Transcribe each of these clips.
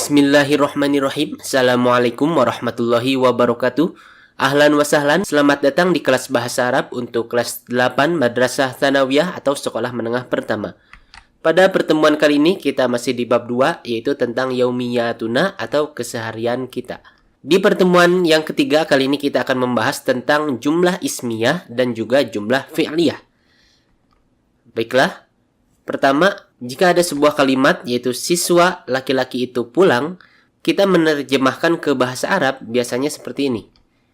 Bismillahirrahmanirrahim. Assalamualaikum warahmatullahi wabarakatuh. Ahlan wa sahlan, selamat datang di kelas Bahasa Arab untuk kelas 8 Madrasah Tsanawiyah atau Sekolah Menengah Pertama. Pada pertemuan kali ini kita masih di bab 2, yaitu tentang yaumiyatuna atau keseharian kita. Di pertemuan yang ketiga kali ini kita akan membahas tentang jumlah ismiyah dan juga jumlah fi'liyah. Baiklah, pertama, jika ada sebuah kalimat yaitu siswa laki-laki itu pulang, kita menerjemahkan ke bahasa Arab biasanya seperti ini.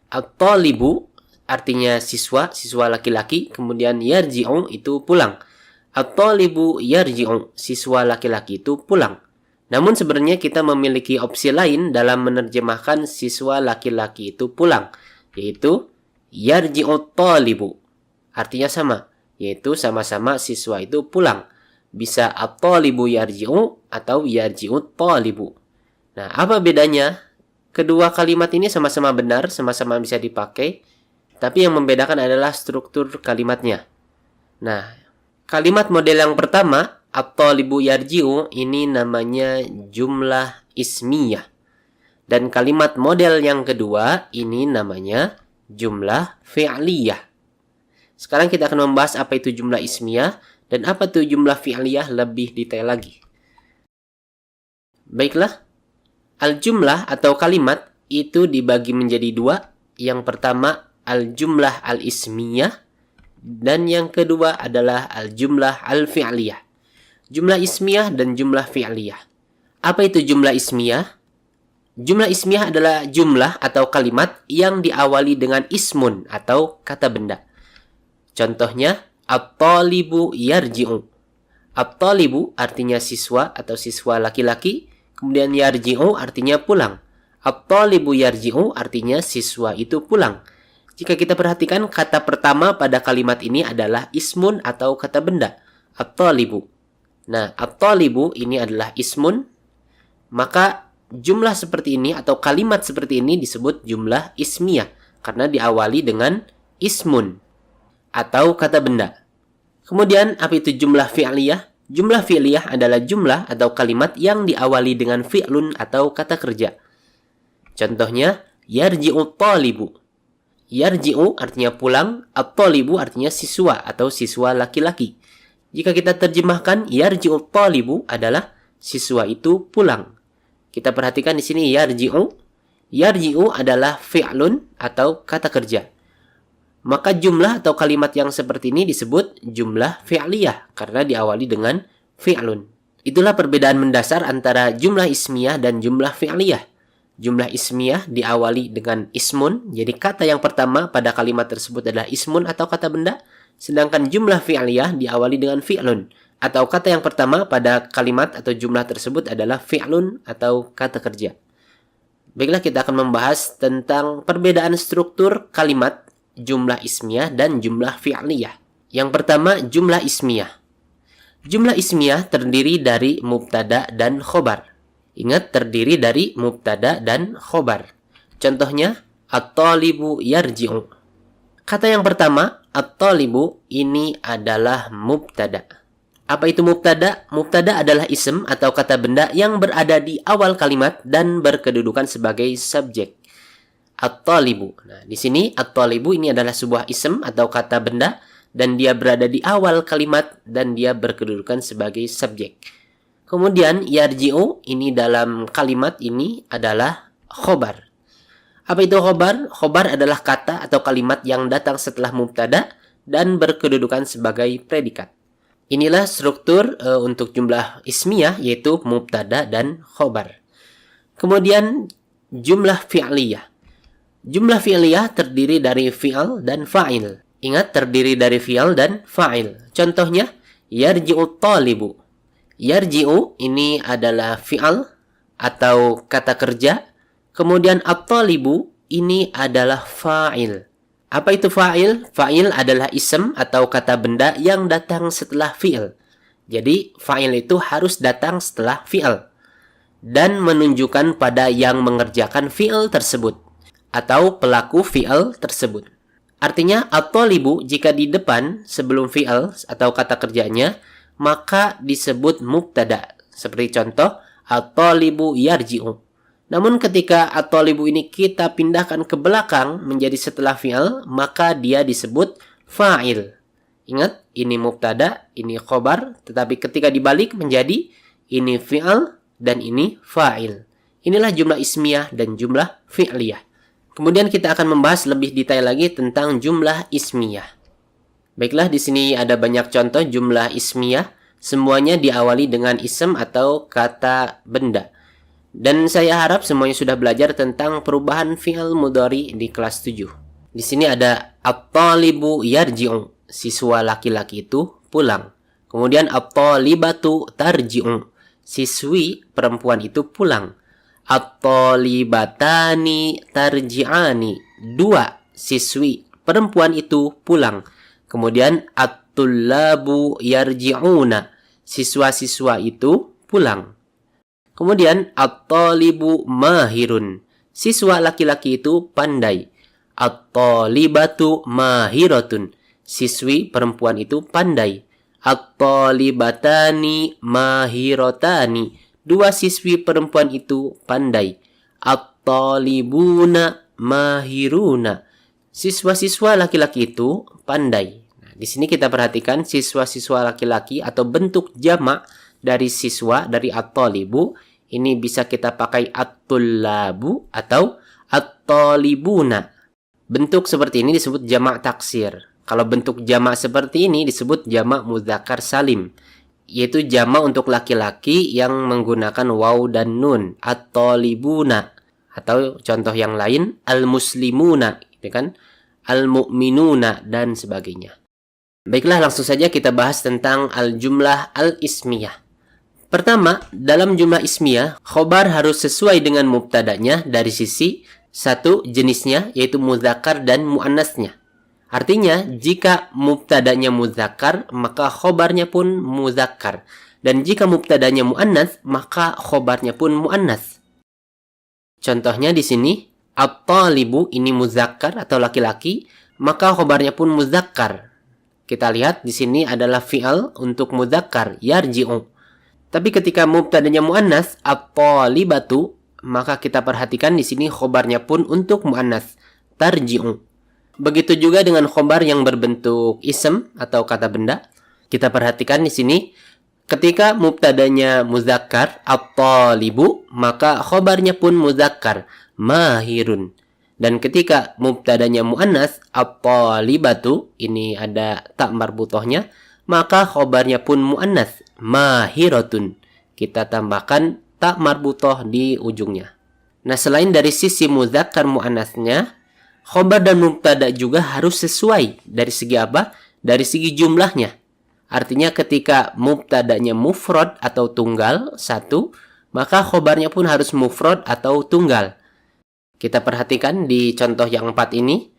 At-talibu artinya siswa laki-laki, kemudian yarji'u itu pulang. At-talibu yarji'u, siswa laki-laki itu pulang. Namun sebenarnya kita memiliki opsi lain dalam menerjemahkan siswa laki-laki itu pulang, yaitu yarji'u talibu. Artinya sama, yaitu sama-sama siswa itu pulang. Bisa at-talibu yarji'u atau yarji'u talibu. Nah, apa bedanya? Kedua kalimat ini sama-sama benar, sama-sama bisa dipakai, tapi yang membedakan adalah struktur kalimatnya. Nah, kalimat model yang pertama, at-talibu yarji'u, ini namanya jumlah ismiyah. Dan kalimat model yang kedua, ini namanya jumlah fi'liyah. Sekarang kita akan membahas apa itu jumlah ismiyah dan apa itu jumlah fi'liyah lebih detail lagi. Baiklah, al-jumlah atau kalimat itu dibagi menjadi dua. Yang pertama al-jumlah al-ismiyah dan yang kedua adalah al-jumlah al-fi'liyah. Jumlah ismiyah dan jumlah fi'liyah. Apa itu jumlah ismiyah? Jumlah ismiyah adalah jumlah atau kalimat yang diawali dengan ismun atau kata benda. Contohnya, at-talibu yarji'u. At-talibu artinya siswa atau siswa laki-laki, kemudian yarji'u artinya pulang. At-talibu yarji'u artinya siswa itu pulang. Jika kita perhatikan, kata pertama pada kalimat ini adalah ismun atau kata benda, at-talibu. Nah, at-talibu ini adalah ismun, maka jumlah seperti ini atau kalimat seperti ini disebut jumlah ismiyah karena diawali dengan ismun atau kata benda. Kemudian, apa itu jumlah fi'liyah? Jumlah fi'liyah adalah jumlah atau kalimat yang diawali dengan fi'lun atau kata kerja. Contohnya, yarji'u talibu. Yarji'u artinya pulang, at-talibu artinya siswa atau siswa laki-laki. Jika kita terjemahkan, yarji'u talibu adalah siswa itu pulang. Kita perhatikan di sini yarji'u. Yarji'u adalah fi'lun atau kata kerja. Maka jumlah atau kalimat yang seperti ini disebut jumlah fi'liyah karena diawali dengan fi'lun. Itulah perbedaan mendasar antara jumlah ismiyah dan jumlah fi'liyah. Jumlah ismiyah diawali dengan ismun, jadi kata yang pertama pada kalimat tersebut adalah ismun atau kata benda, sedangkan jumlah fi'liyah diawali dengan fi'lun, atau kata yang pertama pada kalimat atau jumlah tersebut adalah fi'lun atau kata kerja. Baiklah, kita akan membahas tentang perbedaan struktur kalimat jumlah ismiyah dan jumlah fi'liyah. Yang pertama, jumlah ismiyah. Jumlah ismiyah terdiri dari mubtada dan khobar. Ingat, terdiri dari mubtada dan khobar. Contohnya, at-talibu yarji'u. Kata yang pertama, at-talibu, ini adalah mubtada. Apa itu mubtada? Mubtada adalah ism atau kata benda yang berada di awal kalimat dan berkedudukan sebagai subjek. At-talibu. Nah, di sini at-talibu ini adalah sebuah ism atau kata benda dan dia berada di awal kalimat dan dia berkedudukan sebagai subjek. Kemudian yarji'u ini dalam kalimat ini adalah khobar. Apa itu khobar? Khobar adalah kata atau kalimat yang datang setelah mubtada dan berkedudukan sebagai predikat. Inilah struktur untuk jumlah ismiyah yaitu mubtada dan khobar. Kemudian jumlah fi'liyah. Jumlah fi'liyah terdiri dari fi'al dan fa'il. Ingat, terdiri dari fi'al dan fa'il. Contohnya, yarji'u talibu. Yarji'u ini adalah fi'al atau kata kerja. Kemudian at-talibu ini adalah fa'il. Apa itu fa'il? Fa'il adalah ism atau kata benda yang datang setelah fi'il. Jadi, fa'il itu harus datang setelah fi'il dan menunjukkan pada yang mengerjakan fi'il tersebut atau pelaku fi'il tersebut. Artinya, at-talibu jika di depan sebelum fi'il atau kata kerjanya, maka disebut mubtada. Seperti contoh, at-talibu yarji'u. Namun ketika at-talibu ini kita pindahkan ke belakang menjadi setelah fi'al, maka dia disebut fa'il. Ingat, ini mubtada, ini khobar, tetapi ketika dibalik menjadi ini fi'al dan ini fa'il. Inilah jumlah ismiyah dan jumlah fi'liyah. Kemudian kita akan membahas lebih detail lagi tentang jumlah ismiyah. Baiklah, di sini ada banyak contoh jumlah ismiyah. Semuanya diawali dengan ism atau kata benda. Dan saya harap semuanya sudah belajar tentang perubahan fi'il mudhari di kelas 7. Di sini ada at-talibu yarji'u, siswa laki-laki itu pulang. Kemudian at-talibatu tarji'u, siswi perempuan itu pulang. At-talibatani tarji'ani, dua siswi perempuan itu pulang. Kemudian at-tullabu yarji'una, siswa-siswa itu pulang. Kemudian at-talibu mahirun, siswa laki-laki itu pandai. At-talibatu mahiratun, siswi perempuan itu pandai. At-talibatani mahiratani, dua siswi perempuan itu pandai. At-talibuna mahiruna, siswa-siswa laki-laki itu pandai. Nah, di sini kita perhatikan siswa-siswa laki-laki atau bentuk jamak dari siswa dari at-talibu. Ini bisa kita pakai at-tullabu atau at-talibuna. Bentuk seperti ini disebut jamak taksir. Kalau bentuk jamak seperti ini disebut jamak mudzakkar salim, yaitu jamak untuk laki-laki yang menggunakan waw dan nun. At-talibuna, atau contoh yang lain al-muslimuna, gitu kan? Al-mu'minuna dan sebagainya. Baiklah, langsung saja kita bahas tentang al-jumlah al-ismiyah. Pertama, dalam jumlah ismiyah, khobar harus sesuai dengan mubtadanya dari sisi satu, jenisnya, yaitu mudzakkar dan muannasnya. Artinya, jika mubtadanya mudzakkar, maka khobarnya pun mudzakkar. Dan jika mubtadanya muannas, maka khobarnya pun muannas. Contohnya di sini, at-talibu ini mudzakkar atau laki-laki, maka khobarnya pun mudzakkar. Kita lihat di sini adalah fi'al untuk mudzakkar, yarji'u. Tapi ketika mubtadanya muannas, at-talibatu, maka kita perhatikan di sini khobarnya pun untuk muannas, tarji'u. Begitu juga dengan khobar yang berbentuk ism atau kata benda. Kita perhatikan di sini, ketika mubtadanya muzakkar, at-talibu, maka khobarnya pun muzakkar, mahirun. Dan ketika mubtadanya muannas, at-talibatu, ini ada tak marbutohnya, maka khobarnya pun muannas, mahiratun. Kita tambahkan tak marbutoh di ujungnya. Nah, selain dari sisi muzakkar muannasnya, khobar dan mubtada juga harus sesuai. Dari segi apa? Dari segi jumlahnya. Artinya ketika mubtadanya mufrad atau tunggal, satu, maka khobarnya pun harus mufrad atau tunggal. Kita perhatikan di contoh yang 4 ini.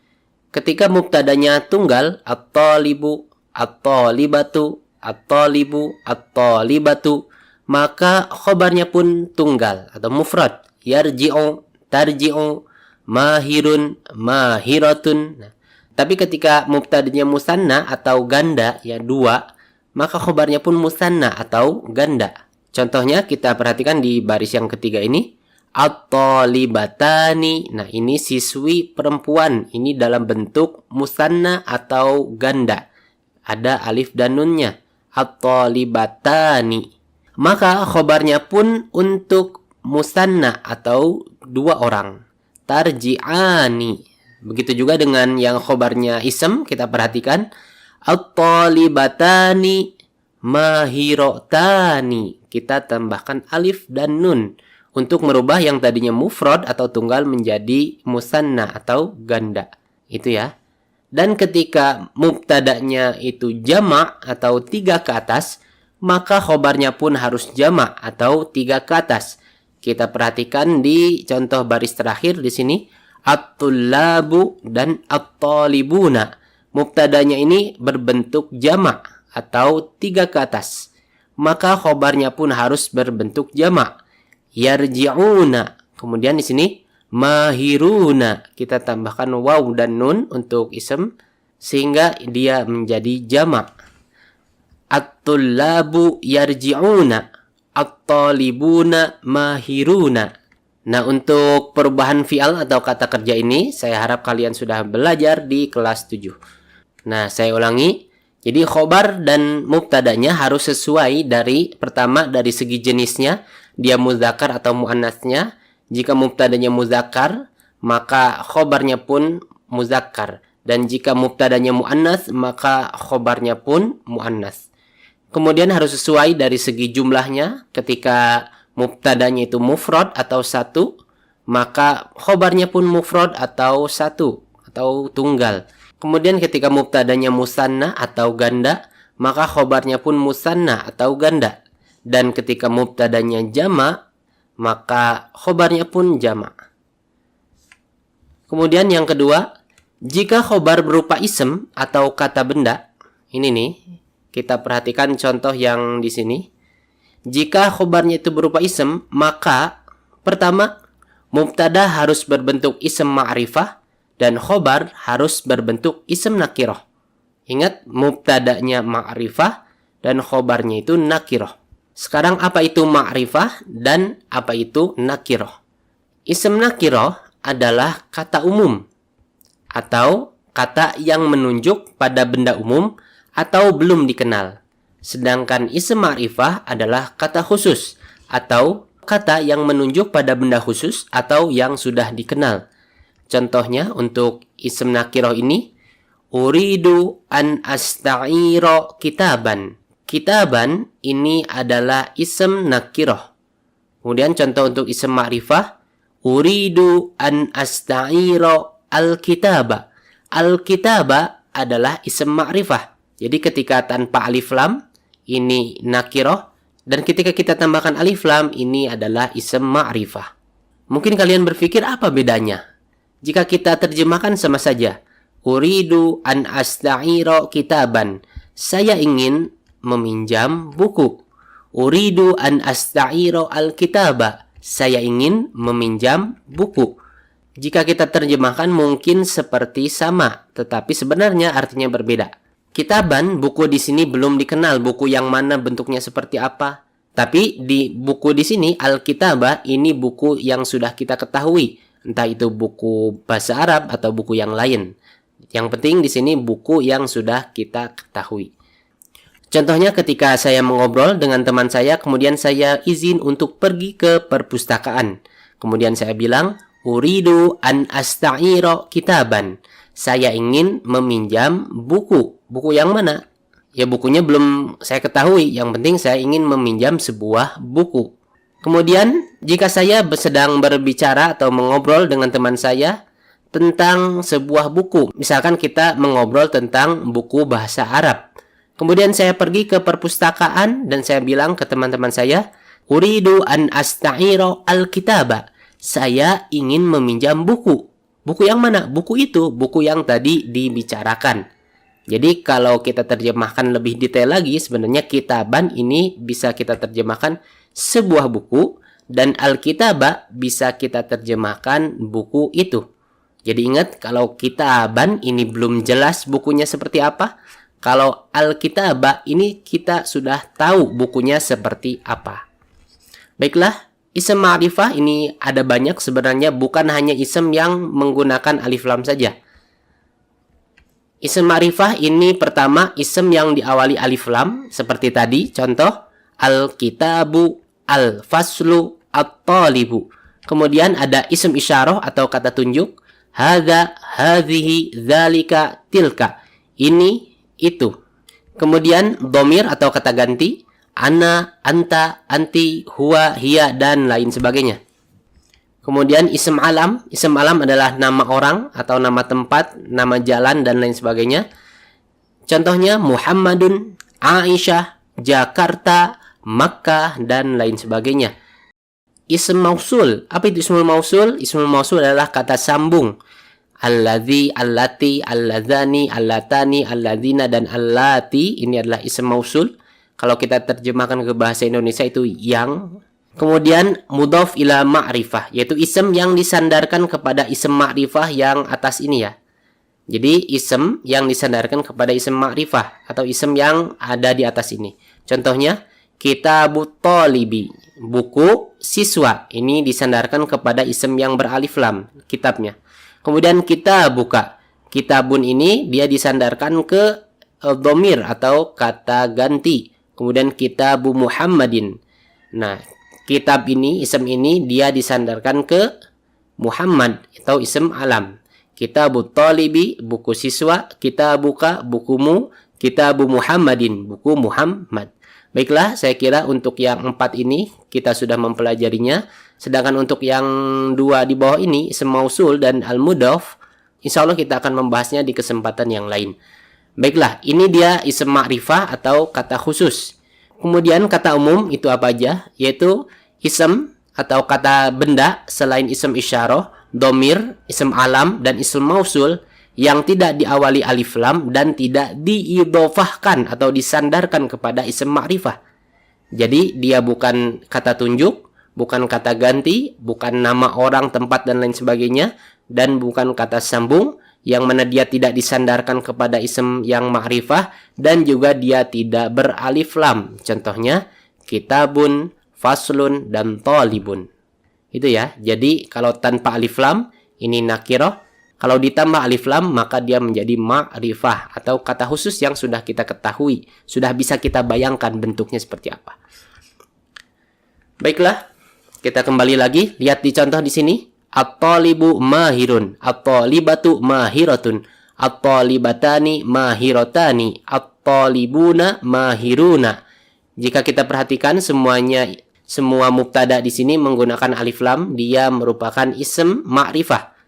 Ketika mubtadanya tunggal, at-talibu, at-talibatu, at-talibu, at-talibatu, maka khobarnya pun tunggal atau mufrad. Yarji'u, tarji'u, mahirun, mahiratun. Nah, tapi ketika mubtadanya musanna atau ganda, ya dua, maka khobarnya pun musanna atau ganda. Contohnya kita perhatikan di baris yang ketiga ini. At-talibatani. Nah, ini siswi perempuan. Ini dalam bentuk musanna atau ganda. Ada alif dan nunnya. At-talibatani. Maka khobarnya pun untuk musanna atau dua orang. Tarji'ani. Begitu juga dengan yang khobarnya ism. Kita perhatikan. At-talibatani mahirotani. Kita tambahkan alif dan nun untuk merubah yang tadinya mufrad atau tunggal menjadi musanna atau ganda. Itu ya. Dan ketika mubtadanya itu jamak atau 3 ke atas, maka khobarnya pun harus jamak atau 3 ke atas. Kita perhatikan di contoh baris terakhir di sini, at-tullabu dan at-talibuna. Mubtadanya ini berbentuk jamak atau 3 ke atas. Maka khobarnya pun harus berbentuk jamak. Yarji'una. Kemudian di sini mahiruna. Kita tambahkan waw dan nun untuk ism sehingga dia menjadi jamak. At-tullabu yarji'una. at-talibuna mahiruna. Nah, untuk perubahan fi'al atau kata kerja ini, saya harap kalian sudah belajar di kelas 7. Nah, saya ulangi. Jadi, khobar dan mubtadanya harus sesuai pertama dari segi jenisnya, dia muzakkar atau muannasnya. Jika mubtadanya muzakkar, maka khobarnya pun muzakkar. Dan jika mubtadanya muannas, maka khobarnya pun muannas. Kemudian harus sesuai dari segi jumlahnya. Ketika mubtadanya itu mufrad atau satu, maka khobarnya pun mufrad atau satu atau tunggal. Kemudian ketika mubtadanya musanna atau ganda, maka khobarnya pun musanna atau ganda. Dan ketika mubtadanya jama, maka khobarnya pun jama. Kemudian yang kedua, jika khobar berupa ism atau kata benda, ini nih, kita perhatikan contoh yang di sini. Jika khobarnya itu berupa ism, maka pertama, mubtada harus berbentuk ism ma'rifah dan khobar harus berbentuk ism nakirah. Ingat, mubtadanya ma'rifah dan khobarnya itu nakirah. Sekarang apa itu ma'rifah dan apa itu nakirah? Ism nakirah adalah kata umum atau kata yang menunjuk pada benda umum atau belum dikenal. Sedangkan ism ma'rifah adalah kata khusus atau kata yang menunjuk pada benda khusus atau yang sudah dikenal. Contohnya untuk ism nakirah ini, uridu an asta'ira kitaban. Kitaban ini adalah ism nakirah. Kemudian contoh untuk ism ma'rifah, uridu an asta'ira al-kitaba. Al-kitaba adalah ism ma'rifah. Jadi ketika tanpa alif lam, ini nakirah. Dan ketika kita tambahkan alif lam, ini adalah ism ma'rifah. Mungkin kalian berpikir apa bedanya? Jika kita terjemahkan sama saja. Uridu an asta'ira kitaban. Saya ingin meminjam buku. Uridu an asta'ira al-kitaba. Saya ingin meminjam buku. Jika kita terjemahkan mungkin seperti sama, tetapi sebenarnya artinya berbeda. Kitaban, buku di sini belum dikenal buku yang mana bentuknya seperti apa. Tapi di buku di sini Al-Kitabah ini buku yang sudah kita ketahui, entah itu buku bahasa Arab atau buku yang lain. Yang penting di sini buku yang sudah kita ketahui. Contohnya ketika saya mengobrol dengan teman saya, kemudian saya izin untuk pergi ke perpustakaan. Kemudian saya bilang, uridu an asta'ira kitaban. Saya ingin meminjam buku. Buku yang mana? Ya bukunya belum saya ketahui. Yang penting saya ingin meminjam sebuah buku. Kemudian jika saya sedang berbicara atau mengobrol dengan teman saya tentang sebuah buku. Misalkan kita mengobrol tentang buku bahasa Arab. Kemudian saya pergi ke perpustakaan dan saya bilang ke teman-teman saya, uridu an asta'ira al-kitaba. Saya ingin meminjam buku. Buku yang mana? Buku itu, buku yang tadi dibicarakan. Jadi kalau kita terjemahkan lebih detail lagi, sebenarnya kitaban ini bisa kita terjemahkan sebuah buku, dan al-kitabah bisa kita terjemahkan buku itu. Jadi ingat, kalau kitaban ini belum jelas bukunya seperti apa. Kalau al-kitabah ini kita sudah tahu bukunya seperti apa. Baiklah. Ism ma'rifah ini ada banyak sebenarnya, bukan hanya ism yang menggunakan alif lam saja. Ism ma'rifah ini pertama ism yang diawali alif lam seperti tadi, contoh al-kitabu, al-faslu, at-talibu. Kemudian ada ism isyarah atau kata tunjuk, hadza, hadhihi, dzalika, tilka. Ini, itu. Kemudian dhamir atau kata ganti, ana, anta, anti, huwa, hiya, dan lain sebagainya. Kemudian ism alam. Ism alam adalah nama orang atau nama tempat, nama jalan, dan lain sebagainya. Contohnya Muhammadun, Aisyah, Jakarta, Makkah, dan lain sebagainya. Ism mausul. Apa itu ismul mausul? Ismul mausul adalah kata sambung. Alladzi, allati, alladzani, allatani, alladzina, dan allati. Ini adalah ism mausul. Kalau kita terjemahkan ke bahasa Indonesia itu yang. Kemudian mudhaf ila ma'rifah, yaitu ism yang disandarkan kepada ism ma'rifah yang atas ini ya. Jadi ism yang disandarkan kepada ism ma'rifah atau ism yang ada di atas ini. Contohnya Kitabut Thalibi, buku siswa. Ini disandarkan kepada isim yang beralif lam, kitabnya. Kemudian kitabuka. Kitabun ini dia disandarkan ke dhamir atau kata ganti. Kemudian kitabu Muhammadin. Nah, kitab ini, isim ini dia disandarkan ke Muhammad atau isim alam. Kitabut Thalibi, buku siswa. Kitabuka, bukumu. Kitabu Muhammadin, buku Muhammad. Baiklah, saya kira untuk yang 4 ini kita sudah mempelajarinya. Sedangkan untuk yang 2 di bawah ini, isim mausul dan al-mudhaf, insya Allah kita akan membahasnya di kesempatan yang lain. Baiklah, ini dia isim ma'rifah atau kata khusus. Kemudian kata umum itu apa aja? Yaitu isim atau kata benda selain isim isyarah, dhamir, isim alam, dan isim mausul yang tidak diawali alif lam dan tidak diidhofahkan atau disandarkan kepada isim ma'rifah. Jadi dia bukan kata tunjuk, bukan kata ganti, bukan nama orang, tempat, dan lain sebagainya, dan bukan kata sambung, yang mana dia tidak disandarkan kepada isim yang ma'rifah, dan juga dia tidak beralif lam. Contohnya, kitabun, faslun, dan thalibun. Itu ya. Jadi kalau tanpa alif lam, ini nakirah. Kalau ditambah alif lam, maka dia menjadi ma'rifah atau kata khusus yang sudah kita ketahui, sudah bisa kita bayangkan bentuknya seperti apa. Baiklah, kita kembali lagi, lihat di contoh di sini. At-thalibu mahirun, at-thalibatu mahiratun, at-thalibatani mahiratani, at-thalibuna mahiruna. Jika kita perhatikan semua mubtada di sini menggunakan alif lam, dia merupakan isim ma'rifah.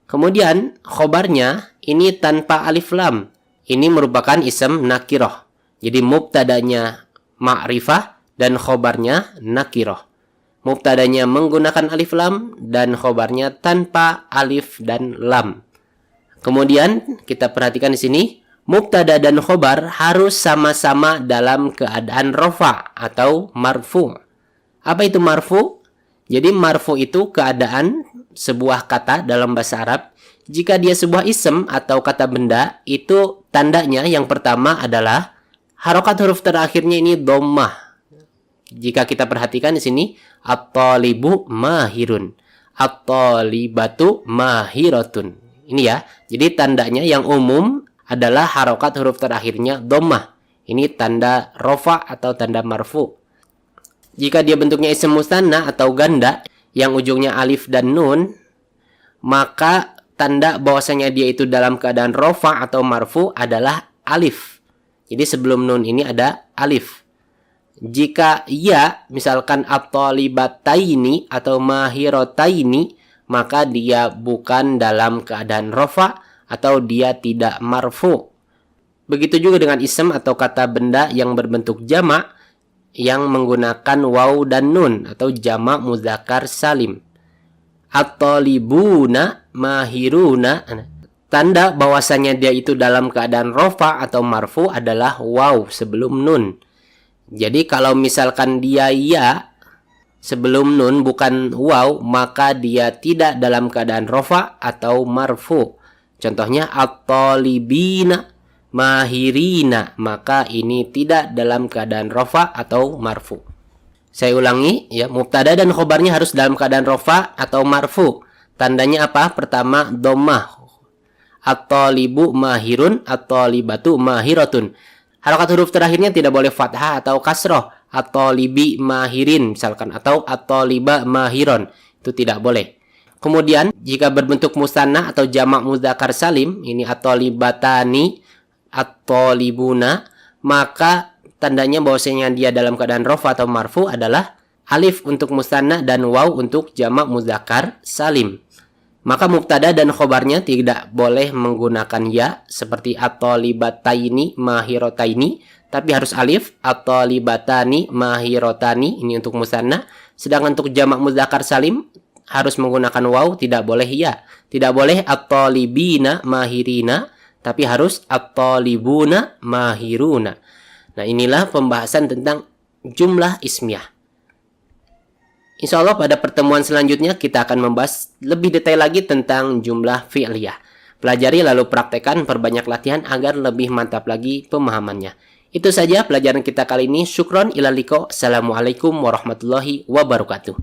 Kemudian khobarnya ini tanpa alif lam. Ini merupakan isim nakirah. Jadi mubtadanya ma'rifah dan khobarnya nakirah. Mubtadanya menggunakan alif lam dan khobarnya tanpa alif dan lam. Kemudian kita perhatikan di sini, mubtada dan khobar harus sama-sama dalam keadaan rafa atau marfu. Apa itu marfu? Jadi marfu itu keadaan sebuah kata dalam bahasa Arab. Jika dia sebuah isim atau kata benda, itu tandanya yang pertama adalah harokat huruf terakhirnya ini dhammah. Jika kita perhatikan di sini, at-thalibu mahirun, at-thalibatu mahiratun. Ini ya. Jadi tandanya yang umum adalah harokat huruf terakhirnya dhammah. Ini tanda rafa atau tanda marfu. Jika dia bentuknya isim musanna atau ganda yang ujungnya alif dan nun, maka tanda bahwasanya dia itu dalam keadaan rafa atau marfu adalah alif. Jadi sebelum nun ini ada alif. Jika ya, misalkan at-talibataini atau mahirataini, maka dia bukan dalam keadaan rafa atau dia tidak marfu. Begitu juga dengan isim atau kata benda yang berbentuk jamak yang menggunakan waw dan nun atau jamak mudzakkar salim. At-talibuna mahiruna, tanda bahwasanya dia itu dalam keadaan rafa atau marfu adalah waw sebelum nun. Jadi kalau misalkan dia ya sebelum nun bukan waw, maka dia tidak dalam keadaan rafa atau marfu. Contohnya at-talibina mahirina, maka ini tidak dalam keadaan rafa atau marfu. Saya ulangi ya, mubtada dan khobarnya harus dalam keadaan rafa atau marfu. Tandanya apa? Pertama dhammah. At-talibu mahirun, at-talibatu mahiratun. Harokat huruf terakhirnya tidak boleh fathah atau kasroh. At-talibi mahirin misalkan, atau at-taliba mahiron. Itu tidak boleh. Kemudian jika berbentuk musanna atau jamak mudzakkar salim, ini at-talibatani, at-talibuna, maka tandanya bahwasanya dia dalam keadaan rafa atau marfu adalah alif untuk musanna dan waw untuk jamak mudzakkar salim. Maka mubtada dan khobarnya tidak boleh menggunakan ya seperti at-talibataini mahirataini, tapi harus alif. At-talibatani mahirotani, ini untuk musanna. Sedangkan untuk jamak mudzakkar salim harus menggunakan waw, tidak boleh ya. Tidak boleh at-talibina mahirina, tapi harus at-talibuna mahiruna. Nah, inilah pembahasan tentang jumlah ismiyah. Insya Allah pada pertemuan selanjutnya kita akan membahas lebih detail lagi tentang jumlah fi'liyah. Pelajari lalu praktekkan, perbanyak latihan agar lebih mantap lagi pemahamannya. Itu saja pelajaran kita kali ini. Syukron ila liqa. Assalamualaikum warahmatullahi wabarakatuh.